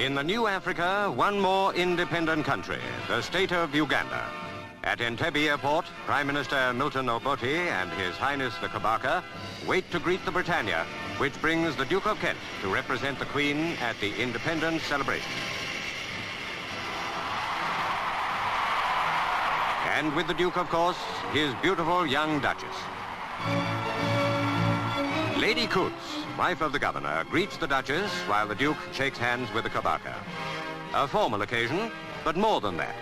In the new Africa, one more independent country, the state of Uganda. At Entebbe Airport, Prime Minister Milton Obote and His Highness the Kabaka wait to greet the Britannia, which brings the Duke of Kent to represent the Queen at the independence celebration. And with the Duke, of course, his beautiful young Duchess. Lady Coutts, wife of the Governor, greets the Duchess while the Duke shakes hands with the Kabaka. A formal occasion, but more than that,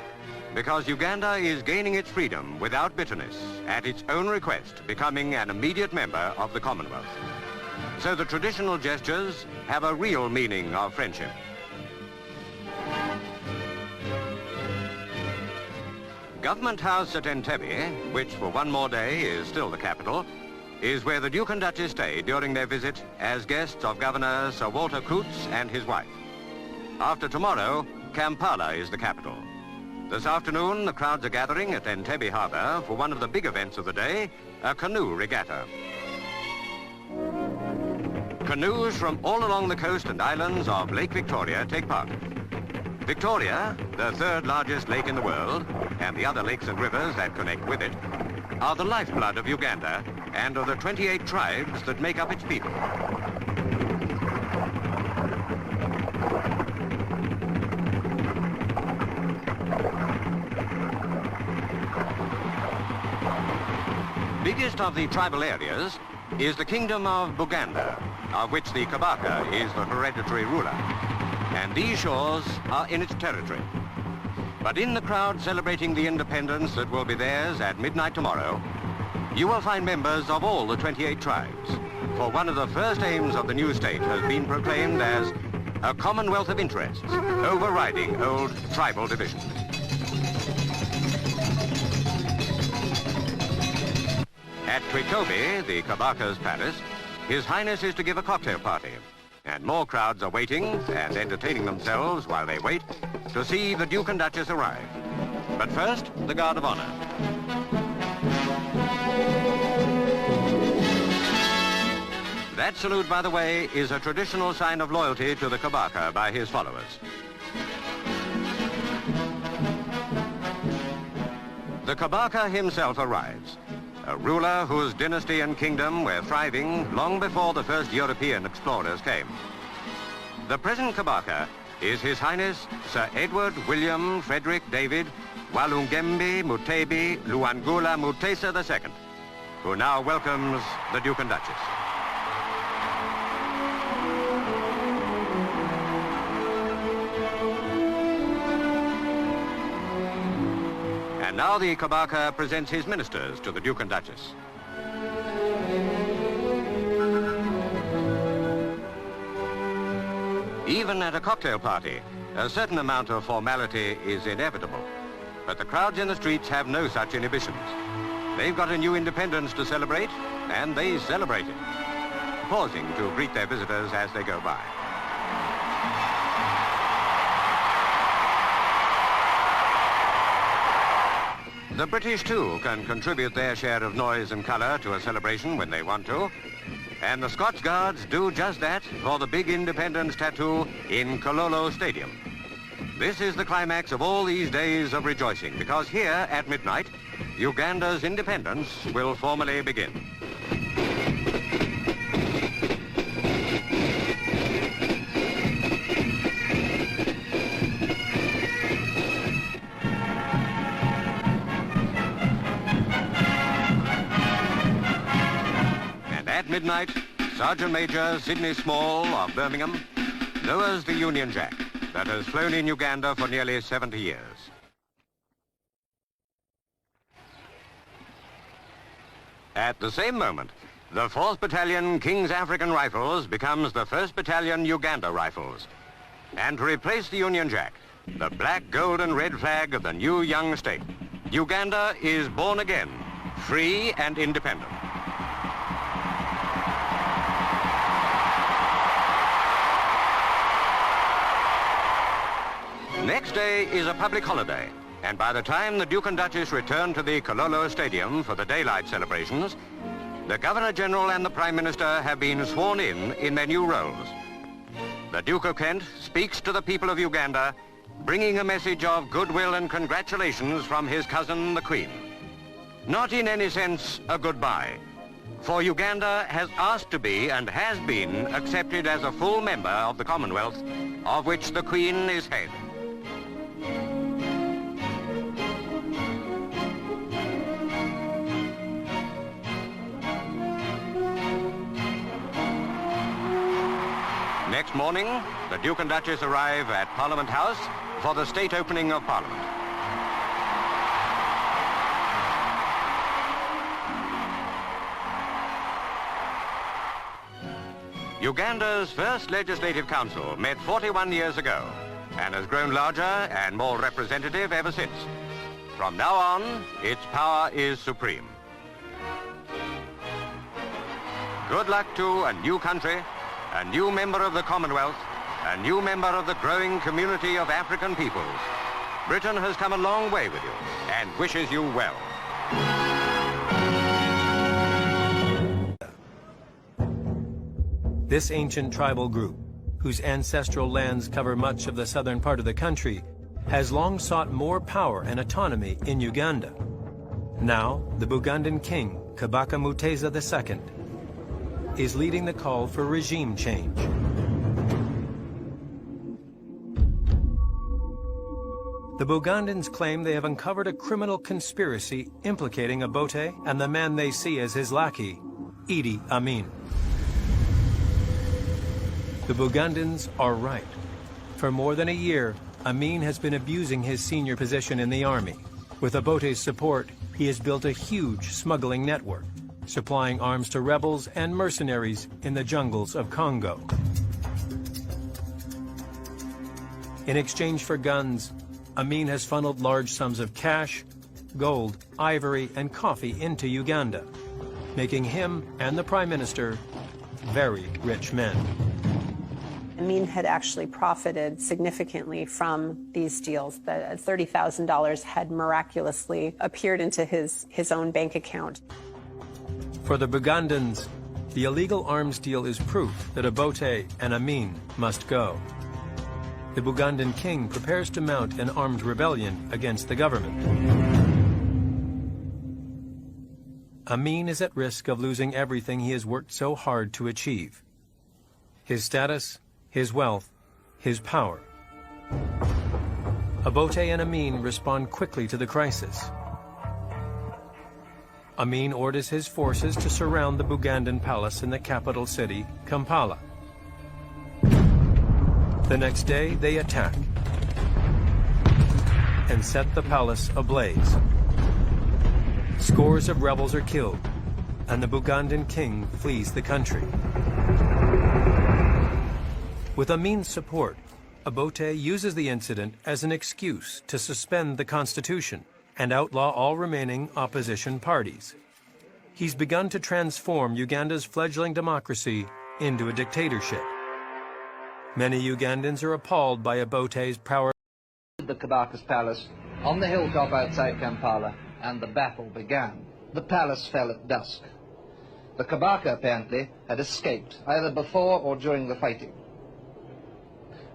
because Uganda is gaining its freedom without bitterness, at its own request, becoming an immediate member of the Commonwealth. So the traditional gestures have a real meaning of friendship. Government House at Entebbe, which for one more day is still the capital, is where the Duke and Duchess stay during their visit as guests of Governor Sir Walter Coutts and his wife. After tomorrow, Kampala is the capital. This afternoon, the crowds are gathering at Entebbe Harbour for one of the big events of the day, a canoe regatta. Canoes from all along the coast and islands of Lake Victoria take part. Victoria, the third largest lake in the world, and the other lakes and rivers that connect with it, are the lifeblood of Uganda and of the 28 tribes that make up its people. Biggest of the tribal areas is the Kingdom of Buganda, of which the Kabaka is the hereditary ruler. And these shores are in its territory. But in the crowd celebrating the independence that will be theirs at midnight tomorrow, you will find members of all the 28 tribes. For one of the first aims of the new state has been proclaimed as a commonwealth of interests, overriding old tribal divisions. At Twikobi, the Kabaka's palace, His Highness is to give a cocktail party. And more crowds are waiting and entertaining themselves while they wait to see the Duke and Duchess arrive. But first, the Guard of Honor. That salute, by the way, is a traditional sign of loyalty to the Kabaka by his followers. The Kabaka himself arrives, a ruler whose dynasty and kingdom were thriving long before the first European explorers came. The present Kabaka is His Highness Sir Edward William Frederick David Walungembe Mutebi Luangula Mutesa II, who now welcomes the Duke and Duchess. And now the Kabaka presents his ministers to the Duke and Duchess. Even at a cocktail party, a certain amount of formality is inevitable. But the crowds in the streets have no such inhibitions. They've got a new independence to celebrate, and they celebrate it, pausing to greet their visitors as they go by. The British, too, can contribute their share of noise and colour to a celebration when they want to. And the Scots Guards do just that for the big independence tattoo in Kololo Stadium. This is the climax of all these days of rejoicing, because here at midnight, Uganda's independence will formally begin. At midnight, Sergeant Major Sidney Small of Birmingham lowers the Union Jack that has flown in Uganda for nearly 70 years. At the same moment, the 4th Battalion King's African Rifles becomes the 1st Battalion Uganda Rifles. And to replace the Union Jack, the black, gold and red flag of the new young state, Uganda is born again, free and independent. Next day is a public holiday, and by the time the Duke and Duchess return to the Kololo Stadium for the daylight celebrations, the Governor-General and the Prime Minister have been sworn in their new roles. the Duke of Kent speaks to the people of Uganda, bringing a message of goodwill and congratulations from his cousin, the Queen. Not in any sense a goodbye, for Uganda has asked to be and has been accepted as a full member of the Commonwealth, of which the Queen is head. Next morning, the Duke and Duchess arrive at Parliament House for the state opening of Parliament. Uganda's first Legislative Council met 41 years ago and has grown larger and more representative ever since. From now on, its power is supreme. Good luck to a new country, a new member of the Commonwealth, a new member of the growing community of African peoples. Britain has come a long way with you and wishes you well. This ancient tribal group, whose ancestral lands cover much of the southern part of the country, has long sought more power and autonomy in Uganda. Now, the Bugandan king, Kabaka Mutesa II, is leading the call for regime change. The Bugandans claim they have uncovered a criminal conspiracy implicating Obote and the man they see as his lackey, Idi Amin. The Bugandans are right. For more than a year, Amin has been abusing his senior position in the army. With Obote's support, he has built a huge smuggling network, supplying arms to rebels and mercenaries in the jungles of Congo. In exchange for guns, Amin has funneled large sums of cash, gold, ivory, and coffee into Uganda, making him and the Prime Minister very rich men. Amin had actually profited significantly from these deals. That $30,000 had miraculously appeared into his own bank account. For the Bugandans, the illegal arms deal is proof that Obote and Amin must go. The Bugandan king prepares to mount an armed rebellion against the government. Amin is at risk of losing everything he has worked so hard to achieve: his status, his wealth, his power. Obote and Amin respond quickly to the crisis. Amin orders his forces to surround the Bugandan palace in the capital city, Kampala. The next day, they attack and set the palace ablaze. Scores of rebels are killed, and the Bugandan king flees the country. With Amin's support, Obote uses the incident as an excuse to suspend the constitution and outlaw all remaining opposition parties. He's begun to transform Uganda's fledgling democracy into a dictatorship. Many Ugandans are appalled by Obote's power. The Kabaka's palace on the hilltop outside Kampala, and the battle began. The palace fell at dusk. The Kabaka apparently had escaped, either before or during the fighting.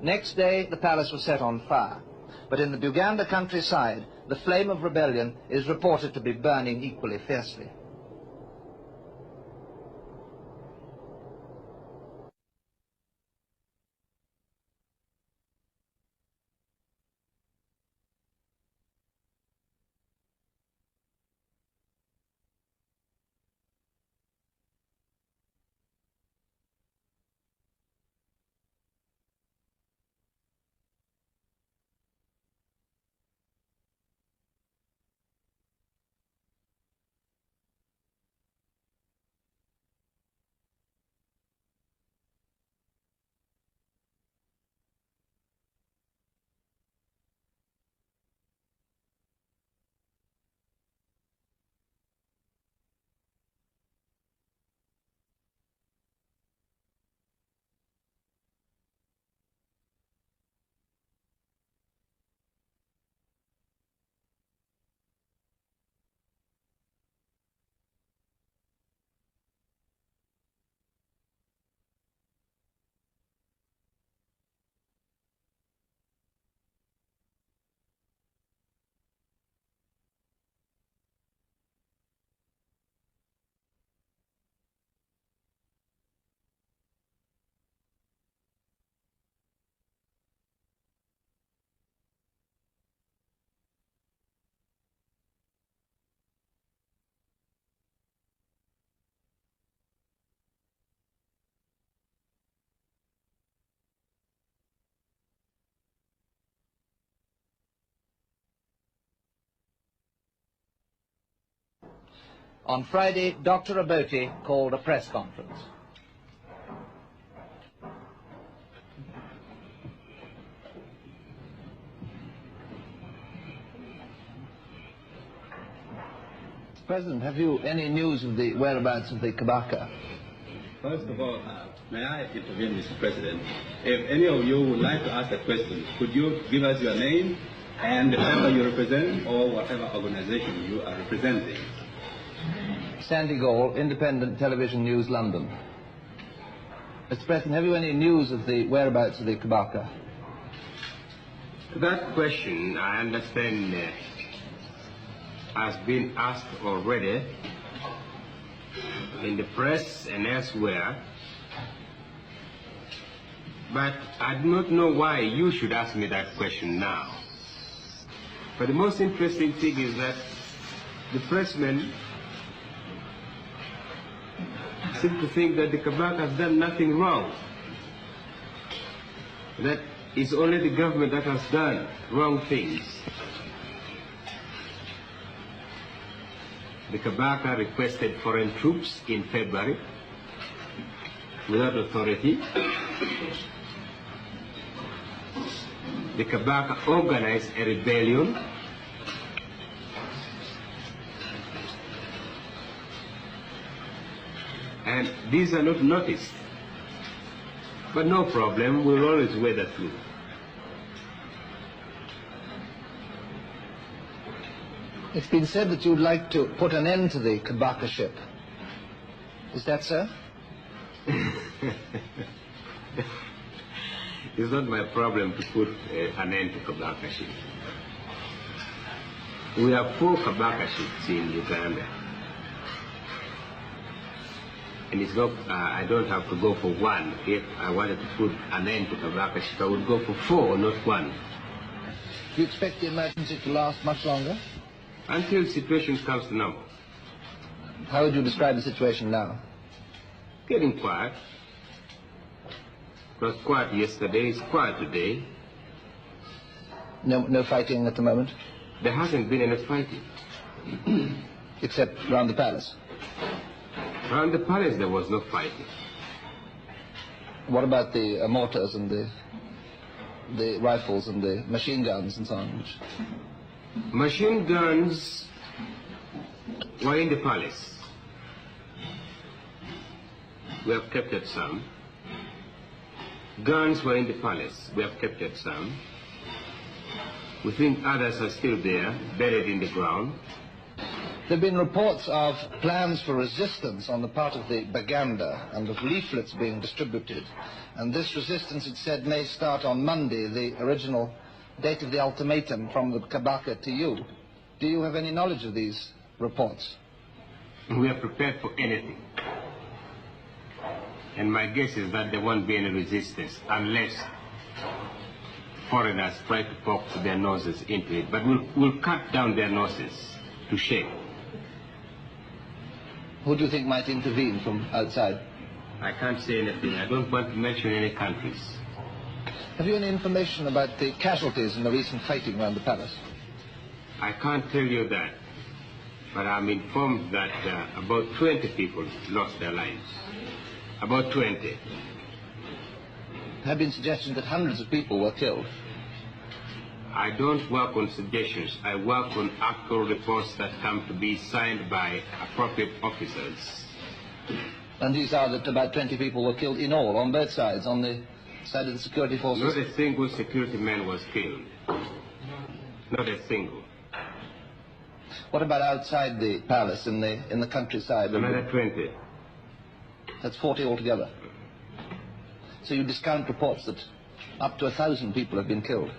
Next day, the palace was set on fire, but in the Buganda countryside, the flame of rebellion is reported to be burning equally fiercely. On Friday, Dr. Obote called a press conference. President, have you any news of the whereabouts of the Kabaka? First of all, may I intervene, Mr. President? If any of you would like to ask a question, could you give us your name and the member you represent or whatever organization you are representing? Sandy Gall, Independent Television News, London. Mr. President, have you any news of the whereabouts of the Kabaka? That question, I understand, has been asked already in the press and elsewhere, but I do not know why you should ask me that question now. But the most interesting thing is that the pressmen seem to think that the Kabaka has done nothing wrong, that it's only the government that has done wrong things. The Kabaka requested foreign troops in February without authority. The Kabaka organized a rebellion. And these are not noticed. But no problem, we'll always weather through. It's been said that you'd like to put an end to the Kabaka-ship. Is that so? It's not my problem to put an end to Kabaka ship. We have 4 Kabaka ships in Uganda. And it's not, I don't have to go for 1. If I wanted to put an end to Kabaka ship, I would go for 4, not 1. Do you expect the emergency to last much longer? Until the situation comes to normal. How would you describe the situation now? Getting quiet. It was quiet yesterday, it's quiet today. No fighting at the moment? There hasn't been any fighting. Except around the palace? Around the palace there was no fighting. What about the mortars and the rifles and the machine guns and so on? Machine guns were in the palace. We have captured some. Guns were in the palace. We have captured some. We think others are still there, buried in the ground. There have been reports of plans for resistance on the part of the Baganda and of leaflets being distributed. And this resistance, it said, may start on Monday, the original date of the ultimatum from the Kabaka to you. Do you have any knowledge of these reports? We are prepared for anything. And my guess is that there won't be any resistance unless foreigners try to poke their noses into it. But we'll cut down their noses to shape. Who do you think might intervene from outside? I can't say anything. I don't want to mention any countries. Have you any information about the casualties in the recent fighting around the palace? I can't tell you that. But I'm informed that about 20 people lost their lives. About 20. There have been suggestions that hundreds of people were killed. I don't work on suggestions. I work on actual reports that come to be signed by appropriate officers. And these are that about 20 people were killed in all, on both sides, on the side of the security forces? Not a single security man was killed. Not a single. What about outside the palace, in the countryside? Another 20. That's 40 altogether. So you discount reports that up to 1,000 people have been killed?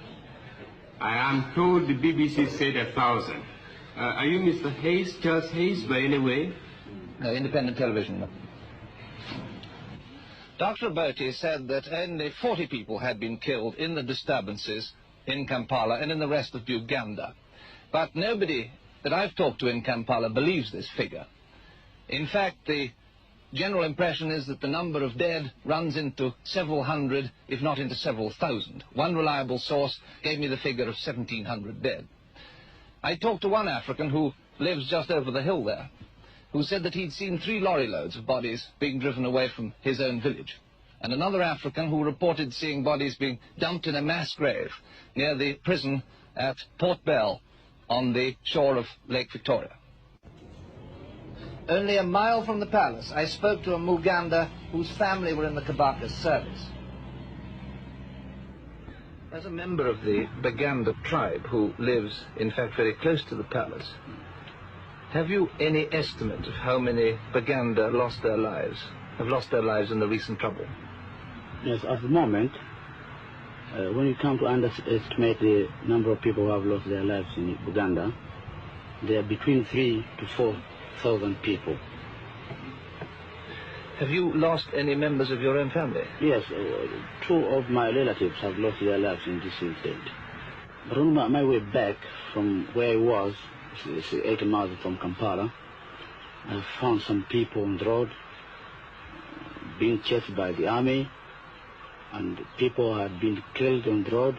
I am told the BBC said 1,000. Are you Mr. Hayes, Charles Hayes, by any way? No, independent television. Dr. Obote said that only 40 people had been killed in the disturbances in Kampala and in the rest of Uganda. But nobody that I've talked to in Kampala believes this figure. In fact, the general impression is that the number of dead runs into several hundred, if not into several thousand. One reliable source gave me the figure of 1,700 dead. I talked to one African who lives just over the hill there, who said that he'd seen 3 lorry loads of bodies being driven away from his own village, and another African who reported seeing bodies being dumped in a mass grave near the prison at Port Bell on the shore of Lake Victoria. Only a mile from the palace, I spoke to a Muganda whose family were in the Kabaka's service. As a member of the Baganda tribe who lives, in fact, very close to the palace, have you any estimate of how many Baganda have lost their lives in the recent trouble? Yes, at the moment, when you come to underestimate the number of people who have lost their lives in Uganda, they are between 3,000 to 4,000 people. Have you lost any members of your own family? Yes, 2 of my relatives have lost their lives in this incident. But on my way back from where I was, it's 80 miles from Kampala, I found some people on the road being chased by the army, and people had been killed on the road.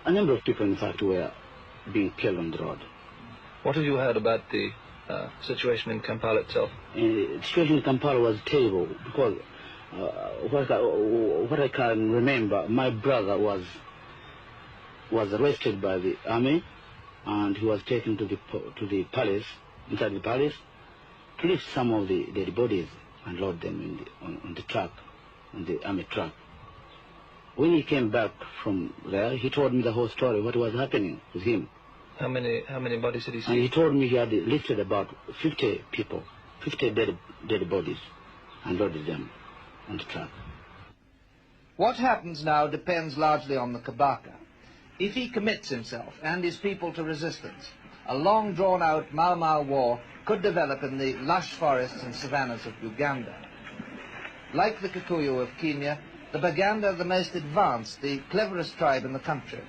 A number of people, in fact, were being killed on the road. What have you heard about the situation in Kampala itself? The situation in Kampala was terrible because what I can remember, my brother was arrested by the army, and he was taken to the palace, inside the palace, to lift some of the dead bodies and load them on the truck, on the army truck. When he came back from there, he told me the whole story, what was happening with him. How many bodies did he see? And he told me he had lifted about 50 people, 50 dead bodies, and loaded them on the truck. What happens now depends largely on the Kabaka. If he commits himself and his people to resistance, a long drawn-out Mau war could develop in the lush forests and savannas of Uganda. Like the Kikuyu of Kenya, the Baganda are the most advanced, the cleverest tribe in the country.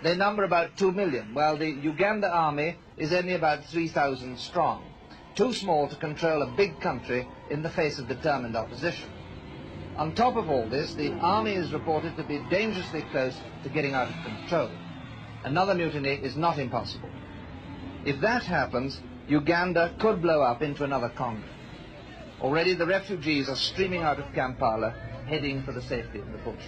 They number about 2 million, while the Uganda army is only about 3,000 strong, too small to control a big country in the face of determined opposition. On top of all this, the army is reported to be dangerously close to getting out of control. Another mutiny is not impossible. If that happens, Uganda could blow up into another Congo. Already the refugees are streaming out of Kampala, heading for the safety of the bush.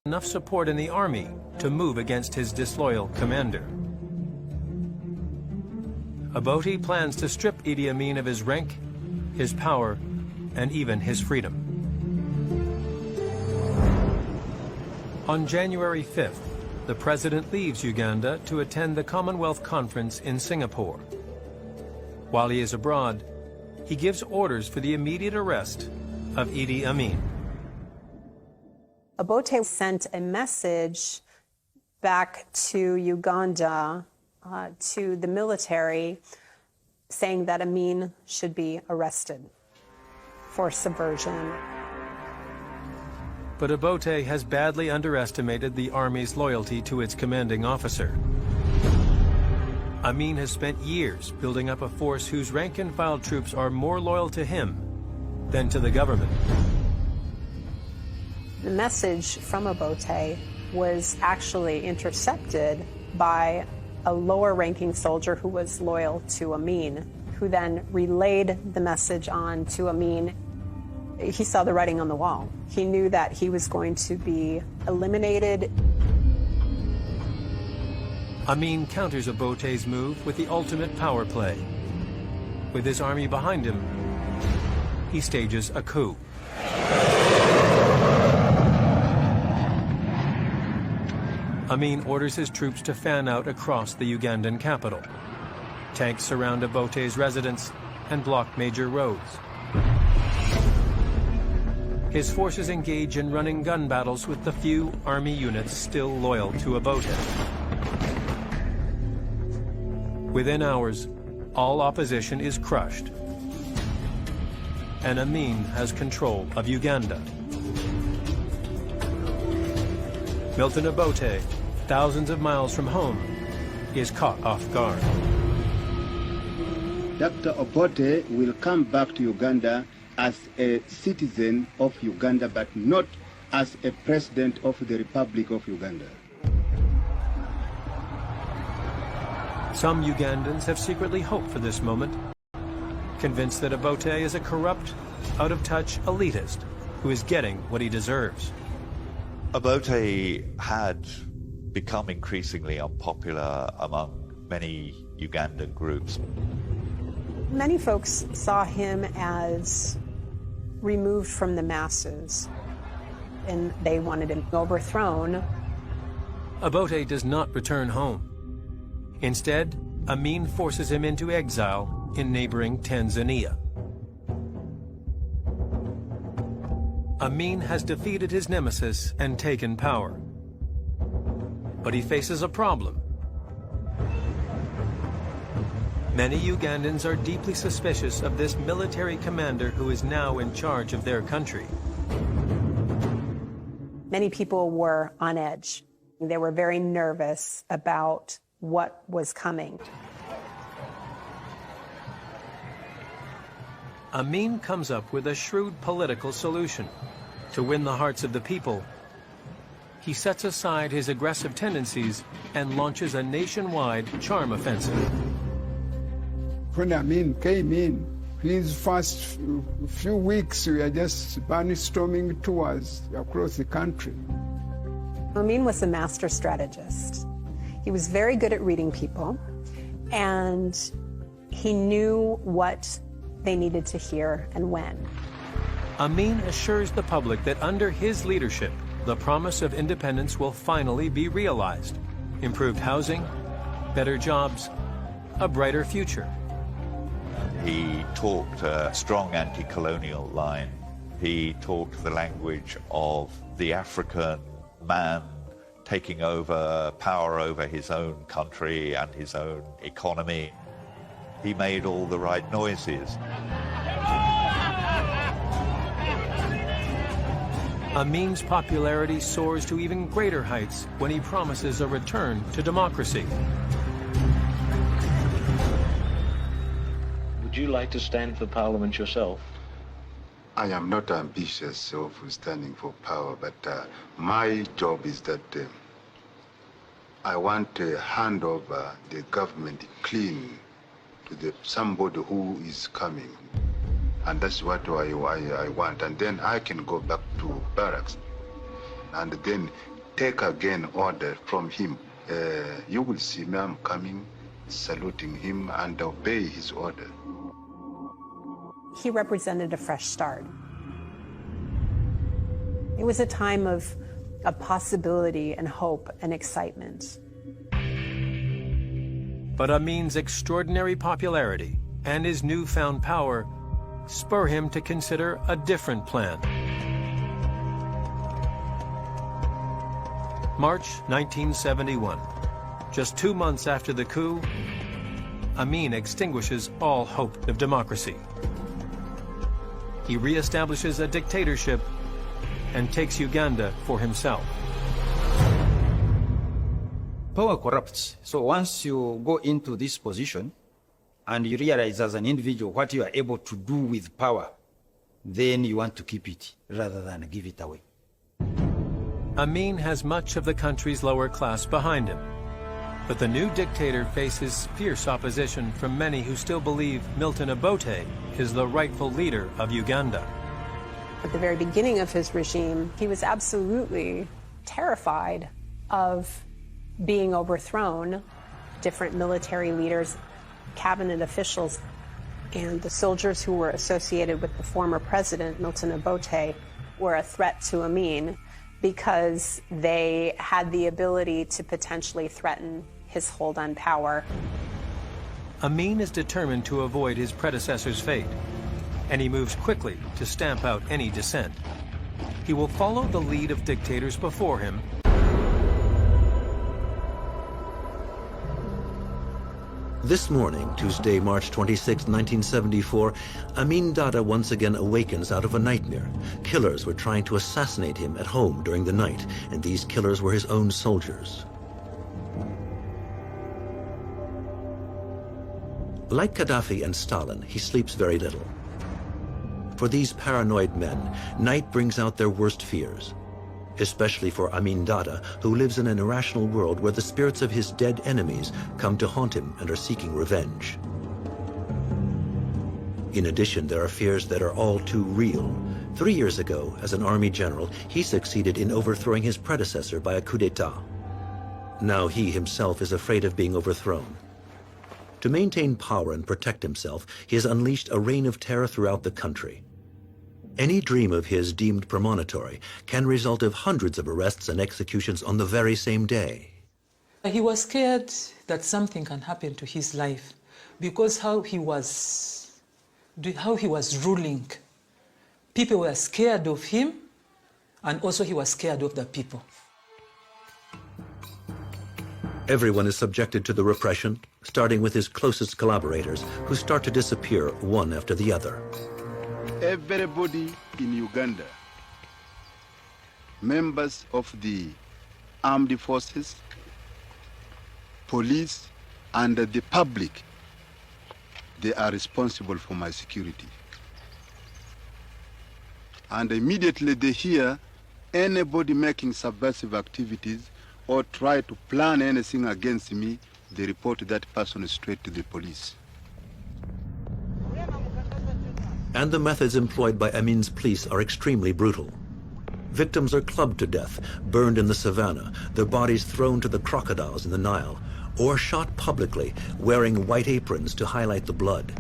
enough support in the army to move against his disloyal commander. Obote plans to strip Idi Amin of his rank, his power, and even his freedom. On January 5th, the president leaves Uganda to attend the Commonwealth Conference in Singapore. While he is abroad, he gives orders for the immediate arrest of Idi Amin. Obote sent a message back to Uganda, to the military, saying that Amin should be arrested for subversion. But Obote has badly underestimated the army's loyalty to its commanding officer. Amin has spent years building up a force whose rank-and-file troops are more loyal to him than to the government. The message from Obote was actually intercepted by a lower-ranking soldier who was loyal to Amin, who then relayed the message on to Amin. He saw the writing on the wall. He knew that he was going to be eliminated. Amin counters Obote's move with the ultimate power play. With his army behind him, he stages a coup. Amin orders his troops to fan out across the Ugandan capital. Tanks surround Obote's residence and block major roads. His forces engage in running gun battles with the few army units still loyal to Obote. Within hours, all opposition is crushed, and Amin has control of Uganda. Milton Obote, thousands of miles from home, is caught off guard. Dr. Obote will come back to Uganda as a citizen of Uganda, but not as a president of the Republic of Uganda. Some Ugandans have secretly hoped for this moment, convinced that Obote is a corrupt, out-of-touch elitist who is getting what he deserves. Obote had become increasingly unpopular among many Ugandan groups. Many folks saw him as removed from the masses, and they wanted him overthrown. Obote does not return home. Instead, Amin forces him into exile in neighboring Tanzania. Amin has defeated his nemesis and taken power. But he faces a problem. Many Ugandans are deeply suspicious of this military commander who is now in charge of their country. Many people were on edge. They were very nervous about what was coming. Amin comes up with a shrewd political solution. To win the hearts of the people, he sets aside his aggressive tendencies and launches a nationwide charm offensive. When Amin came in, his first few weeks, we were just barnstorming tours across the country. Amin was a master strategist. He was very good at reading people, and he knew what they needed to hear and when. Amin assures the public that under his leadership, the promise of independence will finally be realized. Improved housing, better jobs, a brighter future. He talked a strong anti-colonial line. He talked the language of the African man taking over power over his own country and his own economy. He made all the right noises. Amin's popularity soars to even greater heights when he promises a return to democracy. Would you like to stand for Parliament yourself? I am not ambitious of standing for power, but my job is that I want to hand over the government clean to somebody who is coming. And that's what I want. And then I can go back to barracks and then take again order from him. You will see me, I'm coming, saluting him and obey his order. He represented a fresh start. It was a time of possibility and hope and excitement. But Amin's extraordinary popularity and his newfound power spur him to consider a different plan. March 1971. Just 2 months after the coup, Amin extinguishes all hope of democracy. He reestablishes a dictatorship and takes Uganda for himself. Power corrupts. So once you go into this position and you realize as an individual what you are able to do with power, then you want to keep it rather than give it away. Amin has much of the country's lower class behind him. But the new dictator faces fierce opposition from many who still believe Milton Obote is the rightful leader of Uganda. At the very beginning of his regime, he was absolutely terrified of being overthrown. Different military leaders, cabinet officials, and the soldiers who were associated with the former president, Milton Obote, were a threat to Amin because they had the ability to potentially threaten his hold on power. Amin is determined to avoid his predecessor's fate, and he moves quickly to stamp out any dissent. He will follow the lead of dictators before him. This morning, Tuesday, March 26, 1974, Amin Dada once again awakens out of a nightmare. Killers were trying to assassinate him at home during the night, and these killers were his own soldiers. Like Gaddafi and Stalin, he sleeps very little. For these paranoid men, night brings out their worst fears, especially for Amin Dada, who lives in an irrational world where the spirits of his dead enemies come to haunt him and are seeking revenge. In addition, there are fears that are all too real. 3 years ago, as an army general, he succeeded in overthrowing his predecessor by a coup d'etat. Now he himself is afraid of being overthrown. To maintain power and protect himself, he has unleashed a reign of terror throughout the country. Any dream of his deemed premonitory can result of hundreds of arrests and executions on the very same day. He was scared that something can happen to his life because how he was ruling. People were scared of him, and also he was scared of the people. Everyone is subjected to the repression, starting with his closest collaborators, who start to disappear one after the other. Everybody in Uganda, members of the armed forces, police, and the public, they are responsible for my security. And immediately they hear anybody making subversive activities or try to plan anything against me, they report that person straight to the police. And the methods employed by Amin's police are extremely brutal. Victims are clubbed to death, burned in the savannah, their bodies thrown to the crocodiles in the Nile, or shot publicly, wearing white aprons to highlight the blood.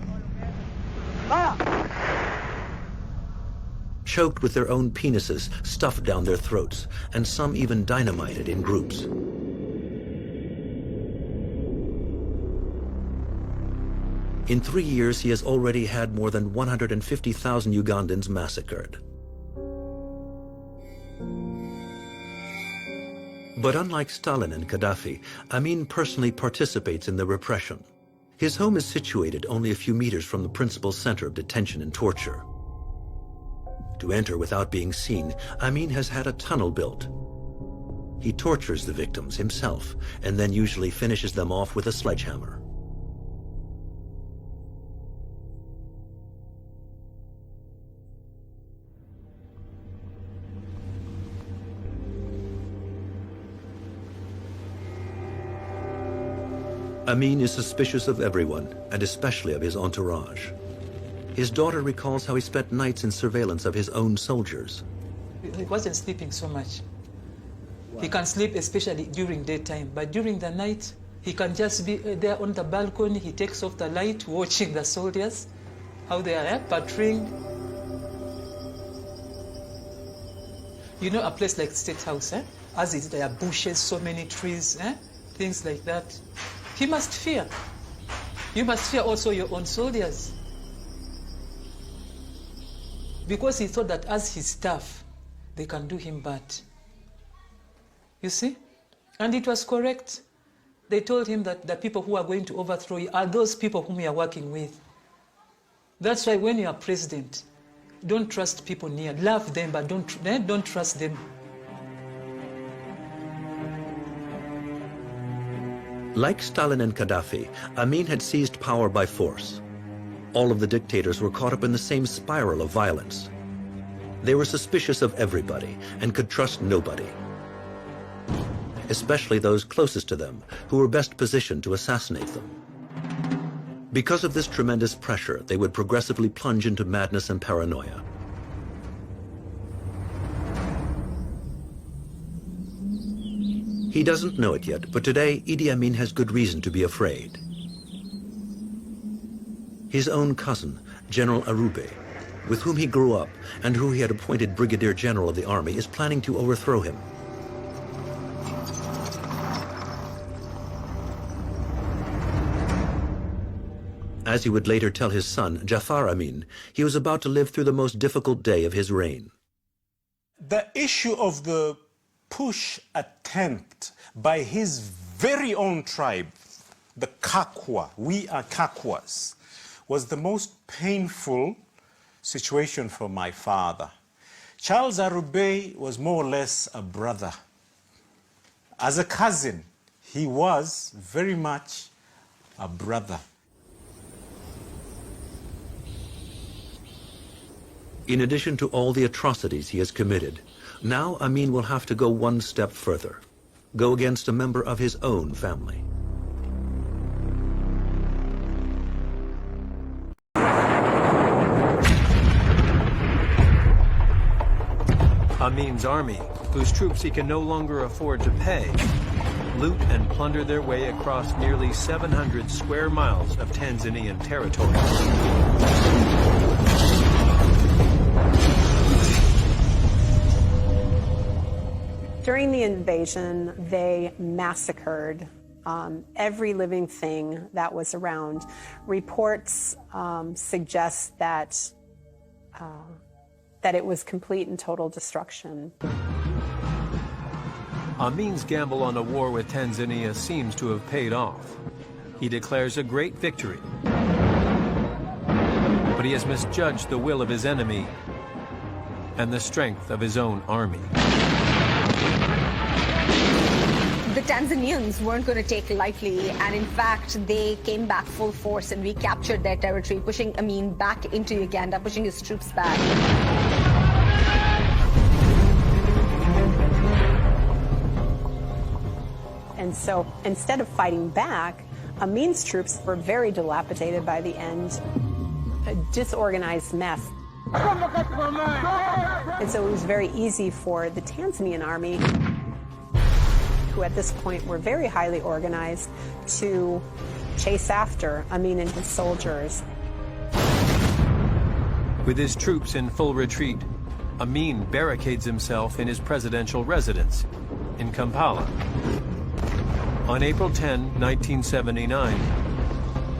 Choked with their own penises stuffed down their throats, and some even dynamited in groups. In 3 years, he has already had more than 150,000 Ugandans massacred. But unlike Stalin and Gaddafi, Amin personally participates in the repression. His home is situated only a few meters from the principal center of detention and torture. To enter without being seen, Amin has had a tunnel built. He tortures the victims himself, and then usually finishes them off with a sledgehammer. Amin is suspicious of everyone, and especially of his entourage. His daughter recalls how he spent nights in surveillance of his own soldiers. He wasn't sleeping so much. He can sleep especially during daytime, but during the night, he can just be there on the balcony. He takes off the light, watching the soldiers, how they are patrolling. You know, a place like State House, as is, there are bushes, so many trees, things like that. He must fear. You must fear also your own soldiers. Because he thought that as his staff, they can do him bad. You see? And it was correct. They told him that the people who are going to overthrow you are those people whom you are working with. That's why when you are president, don't trust people near. Love them, but don't trust them. Like Stalin and Gaddafi, Amin had seized power by force. All of the dictators were caught up in the same spiral of violence. They were suspicious of everybody and could trust nobody, especially those closest to them, who were best positioned to assassinate them. Because of this tremendous pressure, they would progressively plunge into madness and paranoia. He doesn't know it yet, but today Idi Amin has good reason to be afraid. His own cousin, General Arube, with whom he grew up and who he had appointed Brigadier General of the Army, is planning to overthrow him. As he would later tell his son, Jafar Amin, he was about to live through the most difficult day of his reign. The issue of the push attempt by his very own tribe, the Kakwa, we are Kakwas, was the most painful situation for my father. Charles Arube was more or less a brother. As a cousin, he was very much a brother. In addition to all the atrocities he has committed, now Amin will have to go one step further, go against a member of his own family. Amin's army, whose troops he can no longer afford to pay, loot and plunder their way across nearly 700 square miles of Tanzanian territory. During the invasion, they massacred every living thing that was around. Reports suggest that it was complete and total destruction. Amin's gamble on a war with Tanzania seems to have paid off. He declares a great victory. But he has misjudged the will of his enemy and the strength of his own army. The Tanzanians weren't going to take lightly, and in fact, they came back full force and recaptured their territory, pushing Amin back into Uganda, pushing his troops back. And so instead of fighting back, Amin's troops were very dilapidated by the end, a disorganized mess. And so it was very easy for the Tanzanian army, who at this point were very highly organized, to chase after Amin and his soldiers. With his troops in full retreat, Amin barricades himself in his presidential residence in Kampala. On April 10, 1979,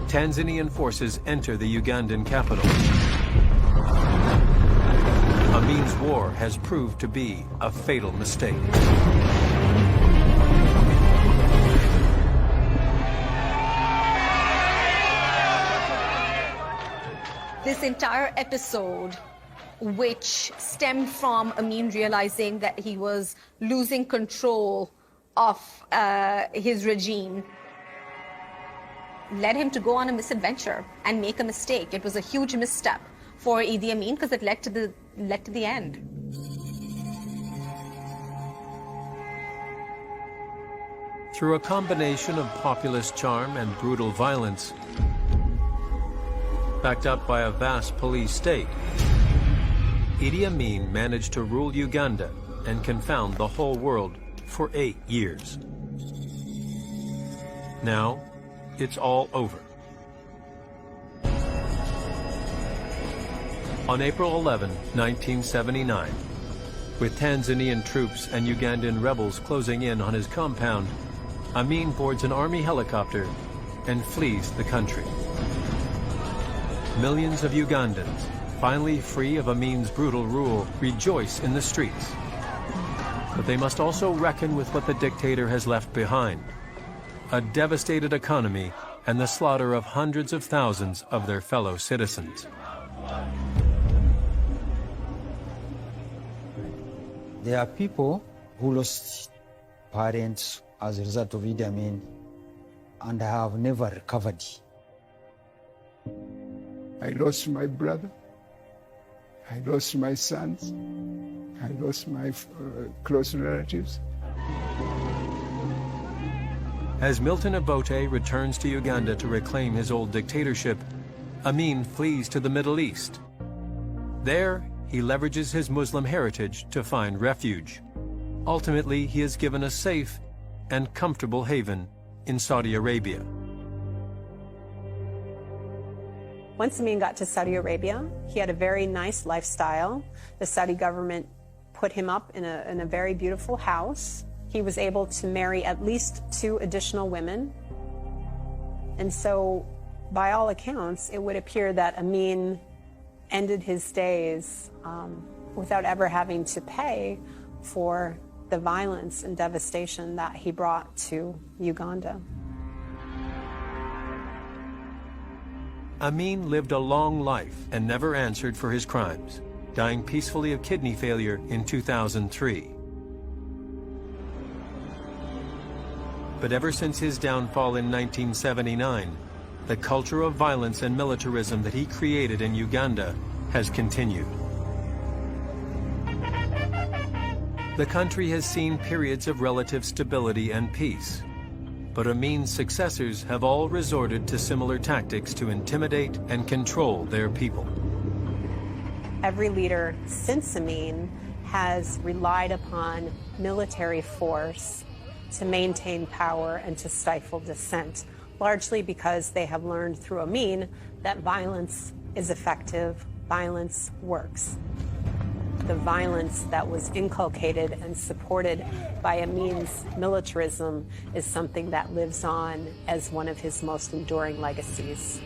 Tanzanian forces enter the Ugandan capital. Amin's war has proved to be a fatal mistake. This entire episode, which stemmed from Amin realizing that he was losing control of his regime, led him to go on a misadventure and make a mistake. It was a huge misstep for Idi Amin because it led to the end. Through a combination of populist charm and brutal violence, backed up by a vast police state, Idi Amin managed to rule Uganda and confound the whole world for 8 years. Now, it's all over. On April 11, 1979, with Tanzanian troops and Ugandan rebels closing in on his compound, Amin boards an army helicopter and flees the country. Millions of Ugandans, finally free of Amin's brutal rule, rejoice in the streets. But they must also reckon with what the dictator has left behind: a devastated economy and the slaughter of hundreds of thousands of their fellow citizens. There are people who lost parents as a result of Idi Amin and have never recovered. I lost my brother. I lost my sons. I lost my close relatives. As Milton Obote returns to Uganda to reclaim his old dictatorship, Amin flees to the Middle East. There, he leverages his Muslim heritage to find refuge. Ultimately, he is given a safe and comfortable haven in Saudi Arabia. Once Amin got to Saudi Arabia, he had a very nice lifestyle. The Saudi government put him up in a very beautiful house. He was able to marry at least 2 additional women. And so, by all accounts, it would appear that Amin ended his days without ever having to pay for the violence and devastation that he brought to Uganda. Amin lived a long life and never answered for his crimes, dying peacefully of kidney failure in 2003. But ever since his downfall in 1979, the culture of violence and militarism that he created in Uganda has continued. The country has seen periods of relative stability and peace, but Amin's successors have all resorted to similar tactics to intimidate and control their people. Every leader since Amin has relied upon military force to maintain power and to stifle dissent, largely because they have learned through Amin that violence is effective, violence works. The violence that was inculcated and supported by Amin's militarism is something that lives on as one of his most enduring legacies.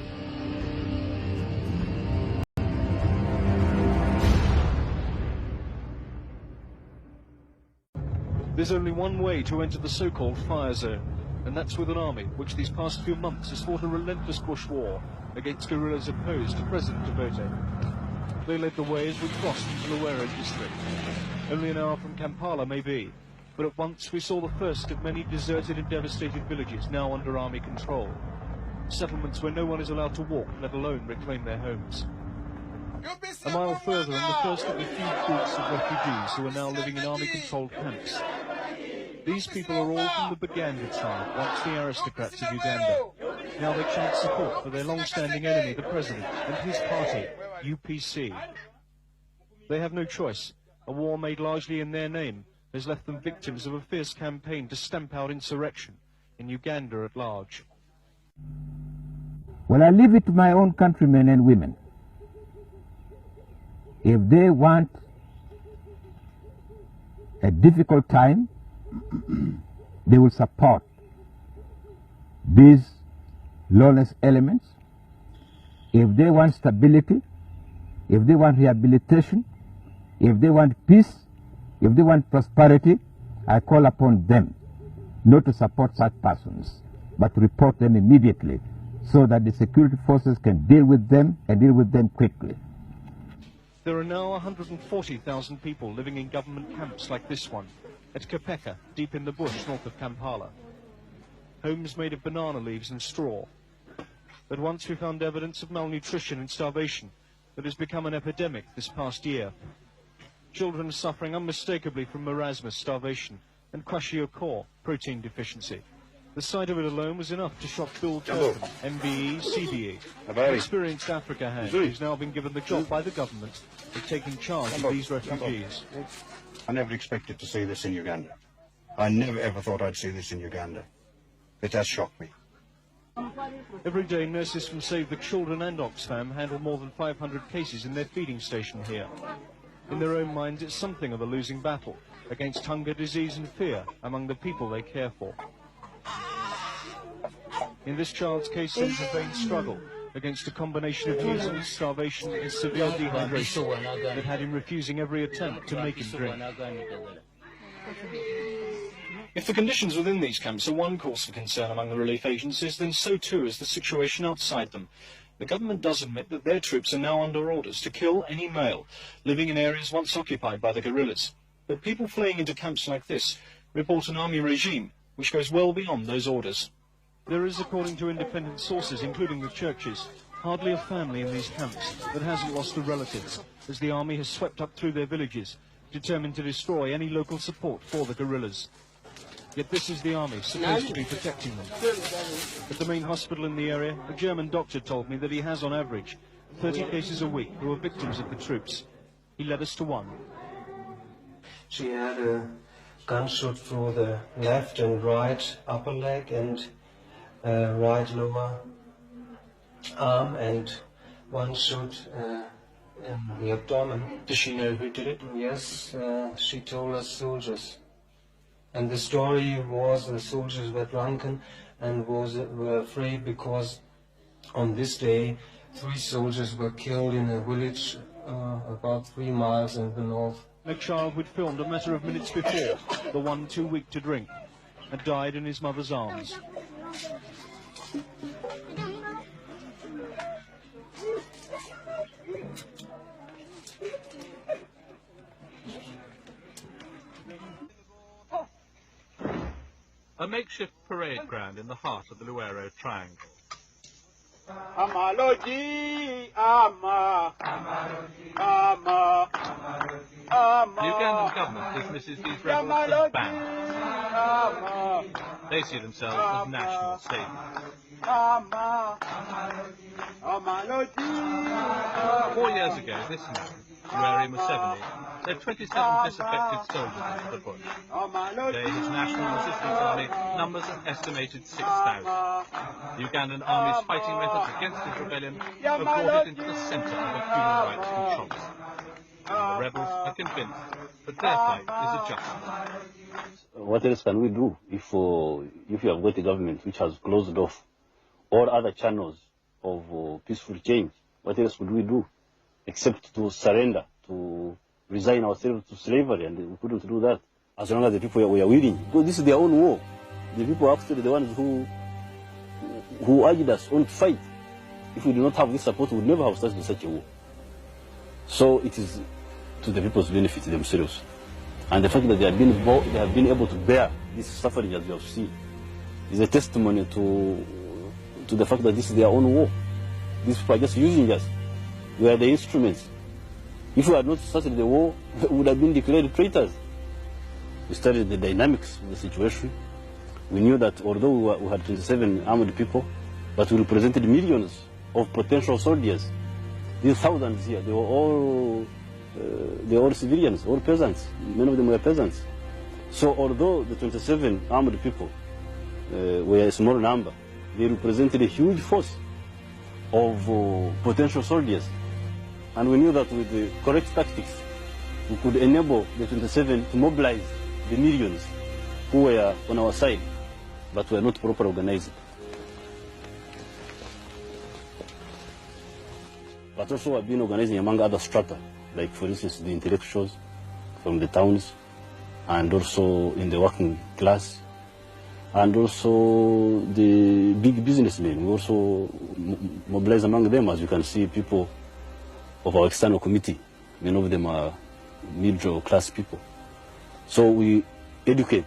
There's only one way to enter the so-called fire zone, and that's with an army which these past few months has fought a relentless bush war against guerrillas opposed to President Obote. They led the way as we crossed the Luwero district, only an hour from Kampala maybe, but at once we saw the first of many deserted and devastated villages now under army control. Settlements where no one is allowed to walk, let alone reclaim their homes. A mile further and the first of the few groups of refugees who are now living in army-controlled camps. These people are all from the Baganda tribe, once the aristocrats of Uganda. Now they chant support for their long-standing enemy, the president, and his party, UPC. They have no choice. A war made largely in their name has left them victims of a fierce campaign to stamp out insurrection in Uganda at large. Well, I leave it to my own countrymen and women. If they want a difficult time, they will support these lawless elements. If they want stability, if they want rehabilitation, if they want peace, if they want prosperity, I call upon them not to support such persons, but to report them immediately so that the security forces can deal with them and deal with them quickly. There are now 140,000 people living in government camps like this one, at Kapeka, deep in the bush north of Kampala. Homes made of banana leaves and straw. But once we found evidence of malnutrition and starvation that has become an epidemic this past year. Children are suffering unmistakably from marasmus, starvation, and kwashiorkor, protein deficiency. The sight of it alone was enough to shock Bill Turpin, MBE, CBE, an experienced Africa hand who's now been given the job by the government of taking charge of these refugees. I never expected to see this in Uganda. I never ever thought I'd see this in Uganda. It has shocked me. Every day, nurses from Save the Children and Oxfam handle more than 500 cases in their feeding station here. In their own minds, it's something of a losing battle against hunger, disease and fear among the people they care for. In this child's case, it is a vain struggle against a combination of measles, starvation and severe dehydration that had him refusing every attempt to make him drink. If the conditions within these camps are one cause for concern among the relief agencies, then so too is the situation outside them. The government does admit that their troops are now under orders to kill any male living in areas once occupied by the guerrillas. But people fleeing into camps like this report an army regime which goes well beyond those orders. There is, according to independent sources, including the churches, hardly a family in these camps that hasn't lost a relative, as the army has swept up through their villages, determined to destroy any local support for the guerrillas. Yet this is the army supposed to be protecting them. At the main hospital in the area, a German doctor told me that he has on average 30 cases a week who are victims of the troops. He led us to one. She had a gunshot through the left and right upper leg and right lower arm and one shot in the abdomen. Does she know who did it? Yes, she told us soldiers. And the story was the soldiers were drunken and were afraid because on this day 3 soldiers were killed in a village about 3 miles in the north. A child we'd filmed a matter of minutes before, the one too weak to drink, had died in his mother's arms. A makeshift parade ground in the heart of the Luero Triangle. The Ugandan government dismisses these rebels as bands. They see themselves as national statements. 4 years ago, this man, Yoweri Museveni, led 27 disaffected soldiers into the bush. Today, his National Resistance Army numbers an estimated 6,000. The Ugandan army's fighting methods against his rebellion have brought it into the centre of a human rights controversy. And the rebels are convinced that their fight is a just one. What else can we do if you have got a government which has closed off all other channels of peaceful change? What else could we do except to surrender, to resign ourselves to slavery? And we couldn't do that as long as the people were willing. Because this is their own war. The people are actually the ones who urged us on to fight. If we do not have this support, we would never have started such a war. So it is to the people's benefit themselves. And the fact that they have been able to bear this suffering as we have seen is a testimony to the fact that this is their own war. These people are just using us. We are the instruments. If we had not started the war, we would have been declared traitors. We studied the dynamics of the situation. We knew that although we had 27 armed people, but we represented millions of potential soldiers. These thousands here, they were all civilians, all peasants. Many of them were peasants. So although the 27 armed people were a small number, they represented a huge force of potential soldiers. And we knew that with the correct tactics, we could enable the 27 to mobilize the millions who were on our side, but were not properly organized. But also have been organizing among other strata, like for instance the intellectuals from the towns, and also in the working class, and also the big businessmen. We also mobilize among them, as you can see, people of our external committee. Many of them are middle class people. So we educate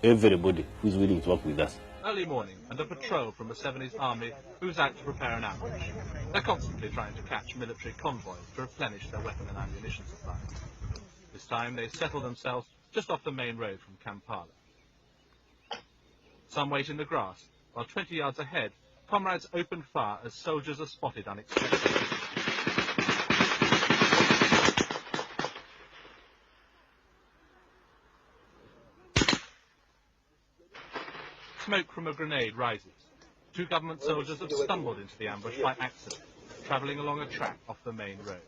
everybody who is willing to work with us. Early morning and a patrol from Museveni's army moves out to prepare an ambush. They're constantly trying to catch military convoys to replenish their weapon and ammunition supplies. This time they settle themselves just off the main road from Kampala. Some wait in the grass, while 20 yards ahead, comrades open fire as soldiers are spotted unexpectedly. Smoke from a grenade rises. 2 government soldiers have stumbled into the ambush by accident, travelling along a track off the main road.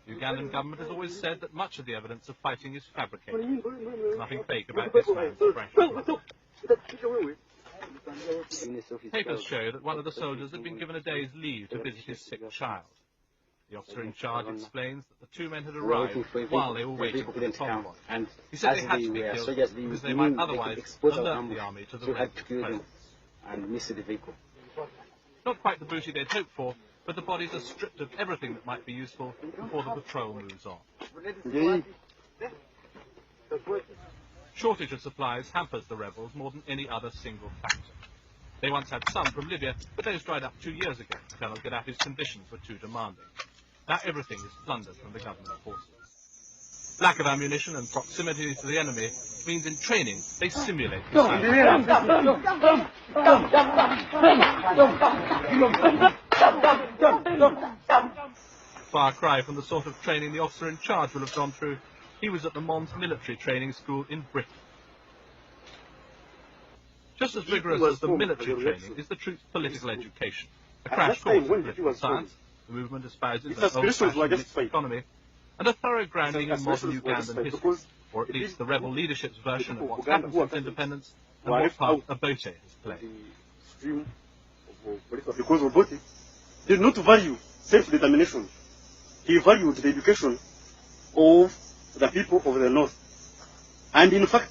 The Ugandan government has always said that much of the evidence of fighting is fabricated. There's nothing fake about this man's fresh blood. Papers show that one of the soldiers had been given a day's leave to visit his sick child. The officer in charge explains that the 2 men had arrived while they were waiting for the convoy. He said they had to be killed because they might otherwise alert the army to the rebels' presence. Not quite the booty they'd hoped for, but the bodies are stripped of everything that might be useful before the patrol moves on. Shortage of supplies hampers the rebels more than any other single factor. They once had some from Libya, but those dried up 2 years ago. Colonel Gaddafi's conditions were too demanding. Now everything is plundered from the government forces. Lack of ammunition and proximity to the enemy means in training they simulate the far cry from the sort of training the officer in charge will have gone through. He was at the Mons military training school in Britain. Just as rigorous as the military training is the troops' political education. A crash course in political science, the movement espouses an old-fashioned mixed economy, and a thorough grounding in modern Ugandan history, or at least the rebel leadership's version of what's happened since independence and what part Obote has played. Because Obote did not value self-determination. He valued the education of the people of the North. And in fact,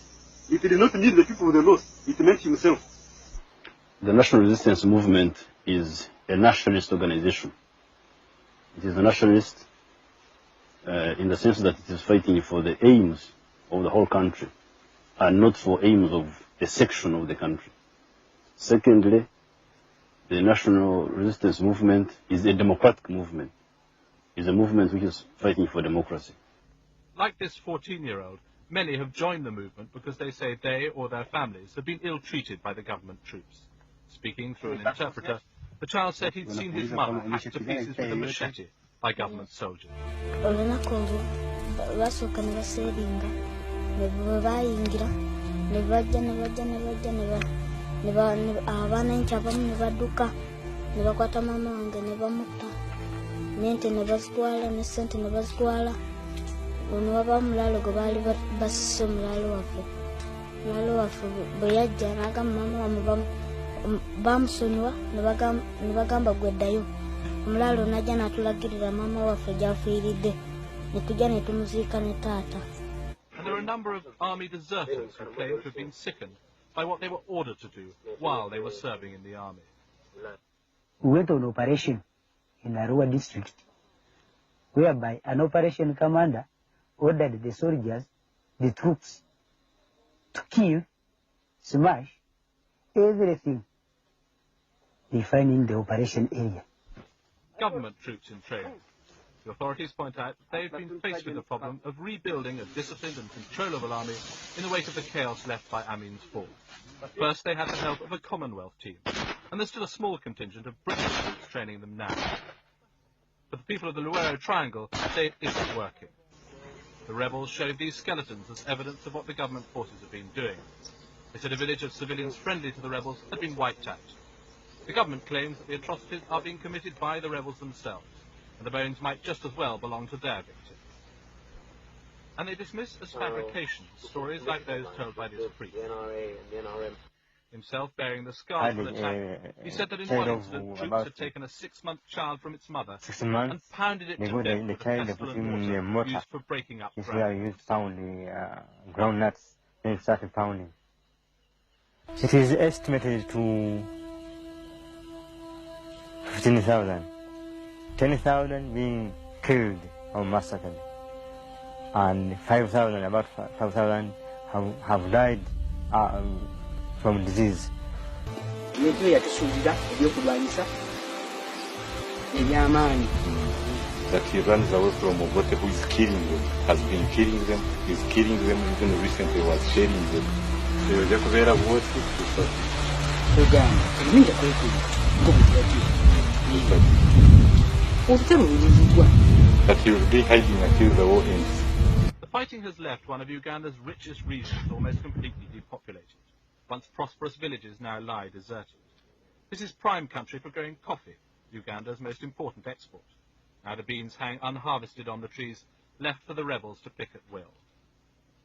it did not mean the people of the North, it meant himself. The National Resistance Movement is a nationalist organization. It is a nationalist in the sense that it is fighting for the aims of the whole country and not for aims of a section of the country. Secondly, the National Resistance Movement is a democratic movement. It is a movement which is fighting for democracy. Like this 14-year-old, many have joined the movement because they say they or their families have been ill-treated by the government troops. Speaking through an interpreter, the child said he'd seen his mother hacked to pieces with a machete by government soldiers. bamusonyiwa nebagamba gweddayo omulalo najja natulagirira mama waffe gyafiiridde netujja netumuziika ne taata. And there are a number of army deserters who claim to have been sickened by what they were ordered to do while they were serving in the army. We went on operation in Arua district, whereby an operation commander ordered the soldiers, the troops, to kill, smash everything they find in the operation area. Government troops in training. The authorities point out that they've been faced with the problem of rebuilding a disciplined and controllable army in the wake of the chaos left by Amin's fall. First, they had the help of a Commonwealth team, and there's still a small contingent of British troops training them now. But the people of the Luero Triangle say it isn't working. The rebels showed these skeletons as evidence of what the government forces have been doing. They said a village of civilians friendly to the rebels had been wiped out. The government claims that the atrocities are being committed by the rebels themselves, and the bones might just as well belong to their victims. And they dismiss as fabrication stories like those told by this priest. Himself bearing the scars of the attack, he said that in one incident troops had taken a 6-month child from its mother and pounded it to death with a pestle and mortar used for breaking up ground. Groundnuts, then started pounding. It is estimated to 15,000. 10,000 being killed or massacred, and 5,000, about 5,000 have died from disease. That he runs away from Obote, who is killing them, has been killing them, is killing them, even recently was sharing them. That he will be hiding until the war ends. The fighting has left one of Uganda's richest regions almost completely depopulated. once prosperous villages now lie deserted. This is prime country for growing coffee, Uganda's most important export. Now the beans hang unharvested on the trees, left for the rebels to pick at will.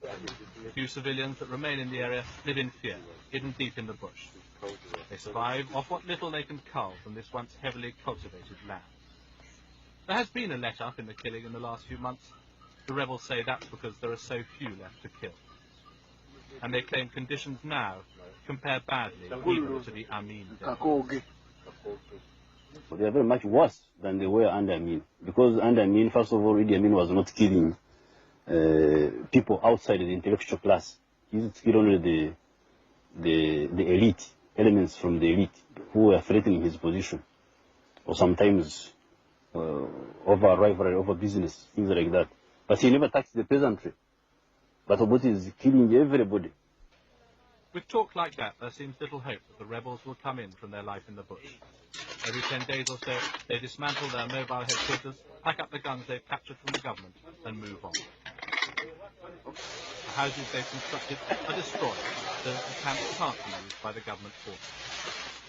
The few civilians that remain in the area live in fear, hidden deep in the bush. They survive off what little they can cull from this once heavily cultivated land. There has been a let-up in the killing in the last few months. The rebels say that's because there are so few left to kill. And they claim conditions now compare badly even to the Amin days. They are very much worse than they were under Amin. Because under Amin, first of all, Idi Amin was not killing people outside the intellectual class. He used to kill only the elite, elements from the elite who were threatening his position. Or sometimes over rivalry, over business, things like that. But he never touched the peasantry. But Obote is killing everybody. With talk like that, there seems little hope that the rebels will come in from their life in the bush. Every 10 days or so, they dismantle their mobile headquarters, pack up the guns they've captured from the government, and move on. The houses they've constructed are destroyed, so that the camps can't be used by the government forces.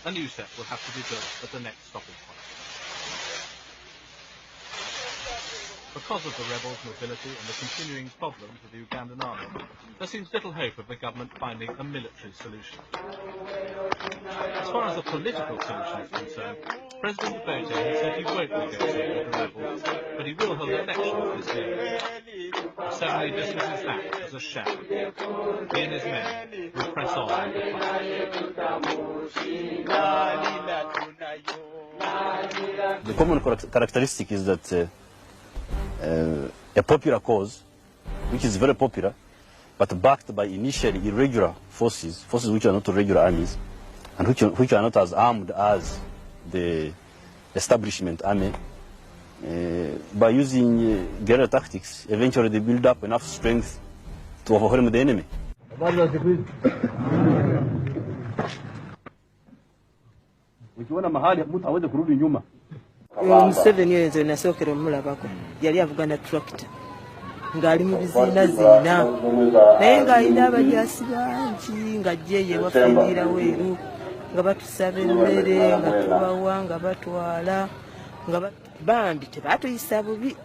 A new set will have to be built at the next stopping point. Because of the rebels' mobility and the continuing problems with the Ugandan army, there seems little hope of the government finding a military solution. As far as a political solution is concerned, President Obote has said he won't negotiate with the rebels, but he will hold elections this year. He suddenly dismisses that as a sham. He and his men will press on with the fight. The common characteristic is that a popular cause, which is very popular, but backed by initially irregular forces which are not regular armies, and which are not as armed as the establishment army, by using guerrilla tactics, eventually they build up enough strength to overwhelm the enemy. Ukiona mahali mtu hawezi kurudi nyuma. Museveni yenze nasookera omulabako yali avugana tractor ng'ali mu biziina naye ng'alina abajaasi bangi ng'ajja ye bafumbira weeru nga batusaba emmere nga tubawa nga batwala nga bambi tebaatuyisa bubi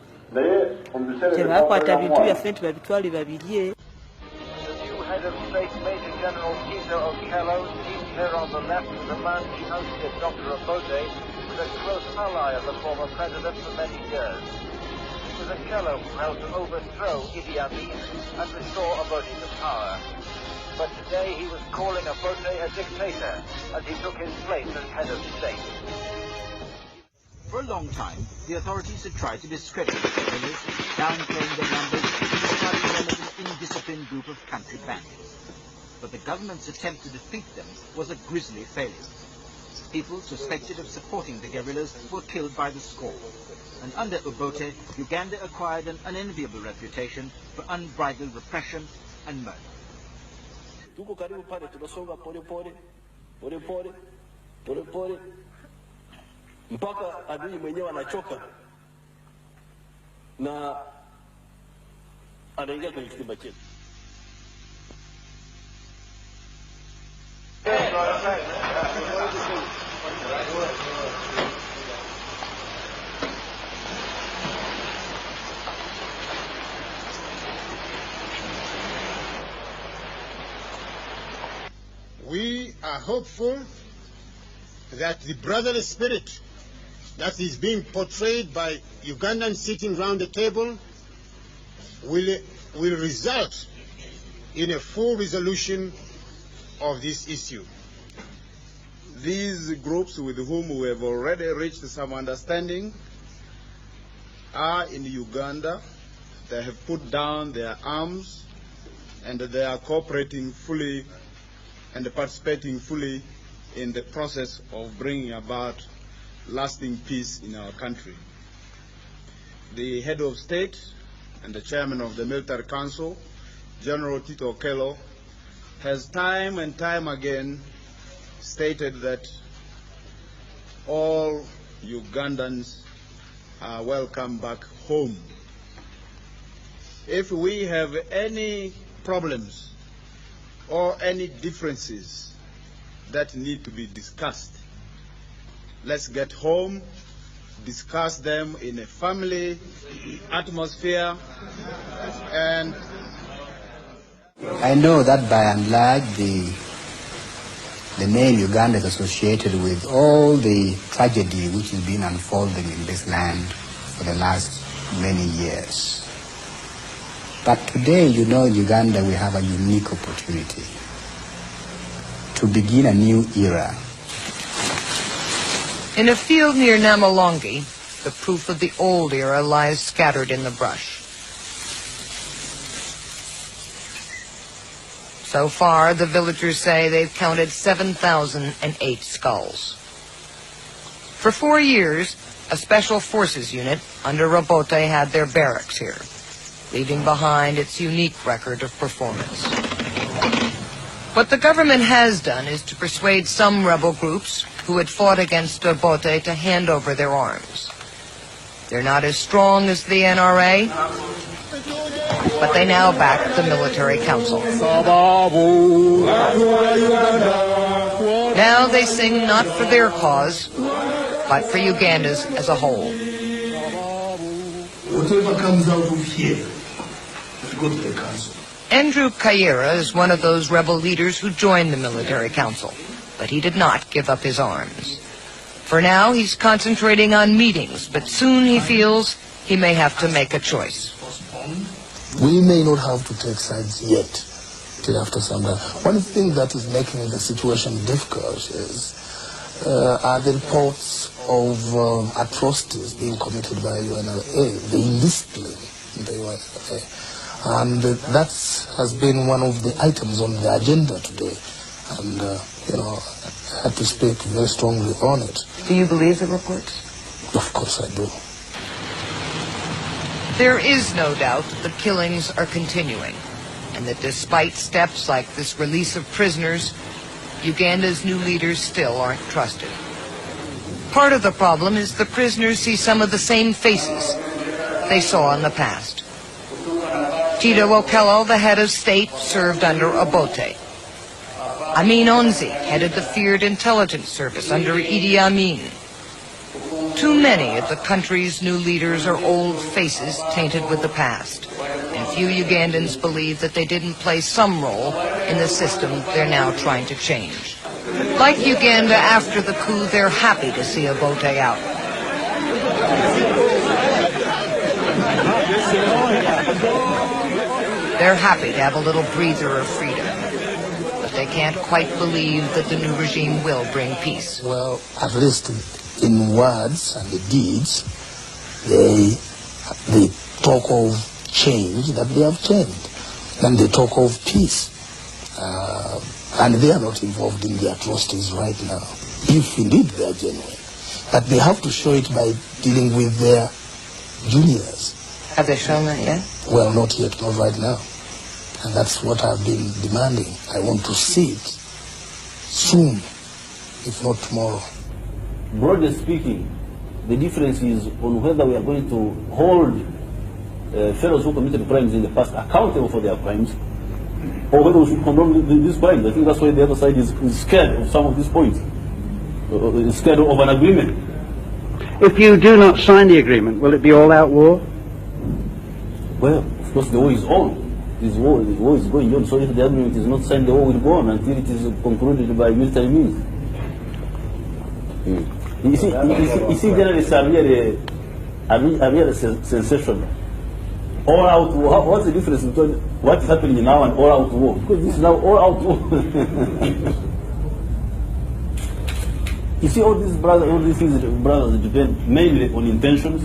tebakwata bintu byaffe nti babitwale babirye. Head of State Major General Tito Okello, seen here on the left, the man he hosted, Dr. Obote, was a close ally of the former president for many years. It was Okello who helped to overthrow Idi Amin and restore Obote to power. But today he was calling Obote a dictator as he took his place as head of state. For a long time, the authorities had tried to discredit the guerrillas, downplaying their numbers and describing them as an indisciplined group of country bandits. But the government's attempt to defeat them was a grisly failure. People suspected of supporting the guerrillas were killed by the score. And under Obote, Uganda acquired an unenviable reputation for unbridled repression and murder. Mpaka adui mwenyewe anachoka na anaingia kwenye kitimba chetu. We are hopeful that the brotherly spirit that is being portrayed by Ugandans sitting round the table will result in a full resolution of this issue. These groups with whom we have already reached some understanding are in Uganda. They have put down their arms and they are cooperating fully and participating fully in the process of bringing about lasting peace in our country. The head of state and the chairman of the military council, General Tito Okello, has time and time again stated that all Ugandans are welcome back home. If we have any problems or any differences that need to be discussed. Let's get home, discuss them in a family atmosphere, and I know that by and large the name Uganda is associated with all the tragedy which has been unfolding in this land for the last many years. But today, you know, in Uganda we have a unique opportunity to begin a new era. In a field near Namalongi, the proof of the old era lies scattered in the brush. So far, the villagers say they've counted 7,008 skulls. For 4 years, a special forces unit under Robote had their barracks here, leaving behind its unique record of performance. What the government has done is to persuade some rebel groups who had fought against Robote to hand over their arms. They're not as strong as the NRA, but they now back the military council. Now they sing not for their cause, but for Uganda's as a whole. Whatever comes out of here, will go to the council. Andrew Kayira is one of those rebel leaders who joined the military council, but he did not give up his arms. For now, he's concentrating on meetings, but soon he feels he may have to make a choice. We may not have to take sides yet, till after some time. One thing that is making the situation difficult is are the reports of atrocities being committed by UNLA, the indiscipline in the UNLA. And that has been one of the items on the agenda today. And, you know, I had to speak very strongly on it. Do you believe the reports? Of course I do. There is no doubt that the killings are continuing, and that despite steps like this release of prisoners, Uganda's new leaders still aren't trusted. Part of the problem is the prisoners see some of the same faces they saw in the past. Tito Okello, the head of state, served under Obote. Amin Onzi headed the feared intelligence service under Idi Amin. Too many of the country's new leaders are old faces tainted with the past, and few Ugandans believe that they didn't play some role in the system they're now trying to change. Like Uganda after the coup, they're happy to see Obote out. They're happy to have a little breather of freedom, but they can't quite believe that the new regime will bring peace. Well, at least in words and the deeds, they talk of change, that they have changed. And they talk of peace. And they are not involved in the atrocities right now, if indeed they are genuine. But they have to show it by dealing with their juniors. Have they shown that yet? Well, not yet, not right now. And that's what I've been demanding. I want to see it soon, if not tomorrow. Broadly speaking, the difference is on whether we are going to hold fellows who committed crimes in the past accountable for their crimes, or whether we should condone these crimes. I think that's why the other side is scared of some of these points, scared of an agreement. If you do not sign the agreement, will it be all-out war? Well, of course, the war is on. The war is going on. So if the agreement is not signed, the war will go on until it is concluded by military means. You see, journalists are really sensational. All out war. What's the difference between what's happening now and all out war? Because this is now all out war. You see, all these things depend mainly on intentions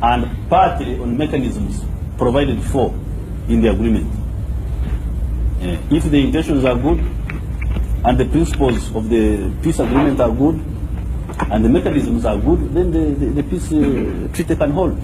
and partly on mechanisms provided for in the agreement. If the intentions are good and the principles of the peace agreement are good and the mechanisms are good, then the peace treaty can hold.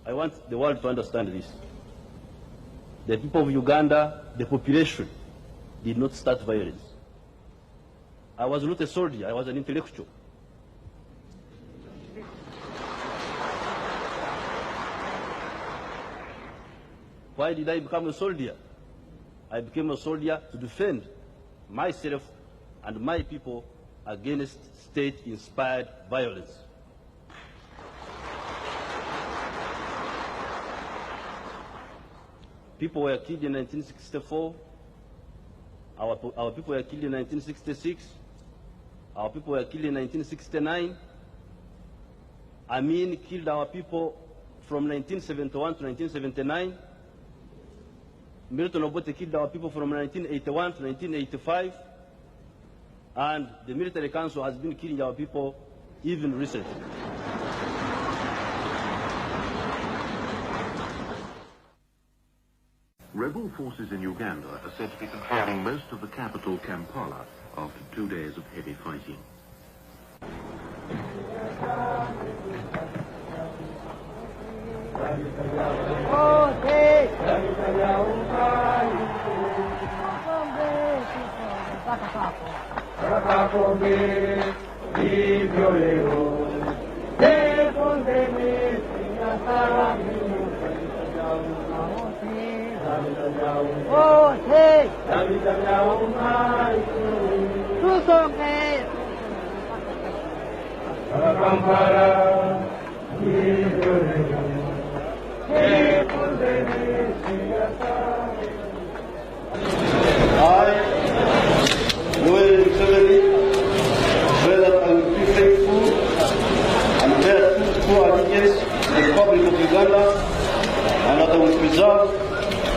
I want the world to understand this. The people of Uganda, the population, did not start violence. I was not a soldier, I was an intellectual. Why did I become a soldier? I became a soldier to defend myself and my people against state-inspired violence. People were killed in 1964. Our people were killed in 1966. Our people were killed in 1969. Amin killed our people from 1971 to 1979. Milton Obote killed our people from 1981 to 1985. And the military council has been killing our people even recently. Rebel forces in Uganda are said to be controlling most of the capital, Kampala, after 2 days of heavy fighting.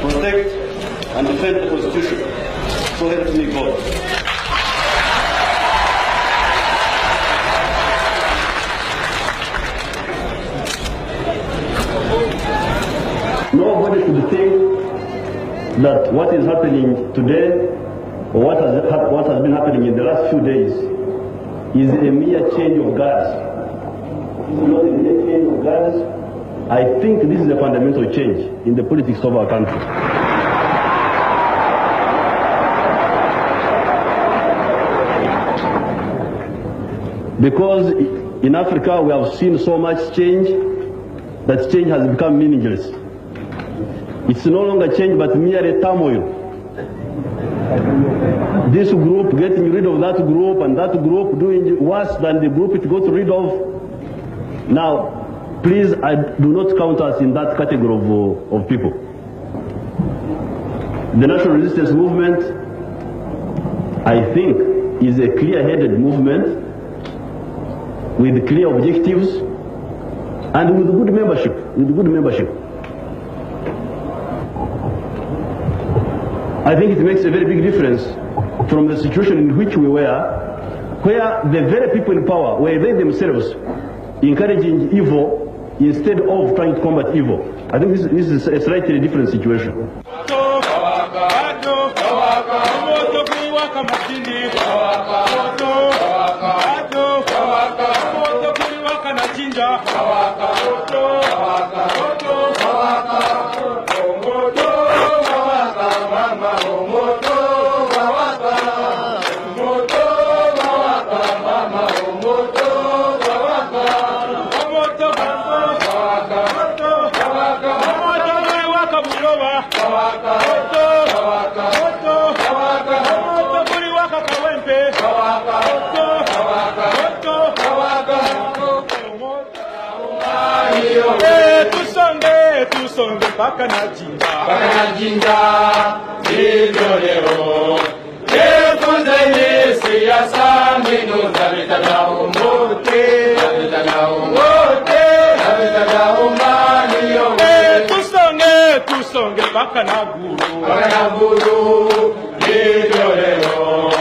Protect and defend the Constitution. So help me God. Nobody should think that what is happening today or what has been happening in the last few days is a mere change of guards. It's not a mere change of guards. I think this is a fundamental change in the politics of our country. Because in Africa we have seen so much change that change has become meaningless. It's no longer change but mere turmoil. This group getting rid of that group and that group doing worse than the group it got rid of. Now, please, do not count us in that category of people. The National Resistance Movement, I think, is a clear-headed movement with clear objectives and with good membership. I think it makes a very big difference from the situation in which we were, where the very people in power were they themselves encouraging evil instead of trying to combat evil. I think this is a slightly different situation. Bakana jinja, Tusonge baka na guru lidolero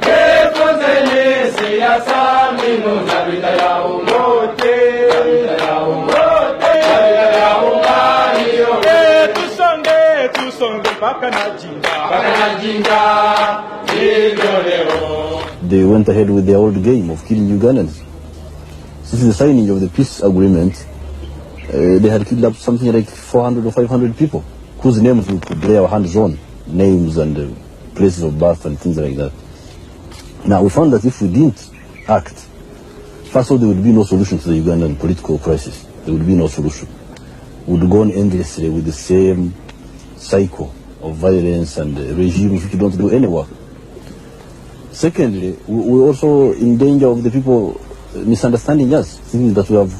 efonzeni siasa minu zabita ya umote ya umani yo tusonge baka na jinga lidolero. They went ahead with their old game of killing Ugandans. Since the signing of the peace agreement, they had killed up something like 400 or 500 people, whose names we could lay our hands on, names and places of birth and things like that. Now, we found that if we didn't act, first of all, there would be no solution to the Ugandan political crisis. There would be no solution. We would go on endlessly with the same cycle of violence and regimes which don't do any work. Secondly, we're also in danger of the people misunderstanding us, thinking that we have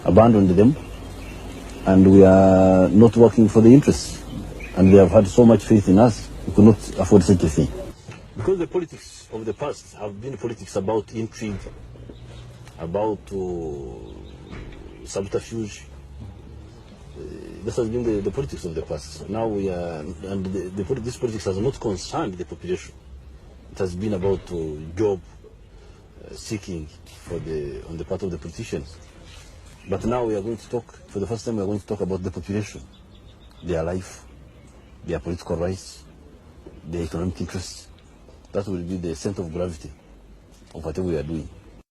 abandoned them and we are not working for the interests, and they have had so much faith in us, we could not afford such a thing. Because the politics of the past have been politics about intrigue, about subterfuge. This has been the politics of the past. Now we are, and this politics has not concerned the population. It has been about job seeking on the part of the politicians. But now we are going to talk, for the first time we are going to talk about the population, their life, their political rights, their economic interests. That will be the center of gravity of whatever we are doing.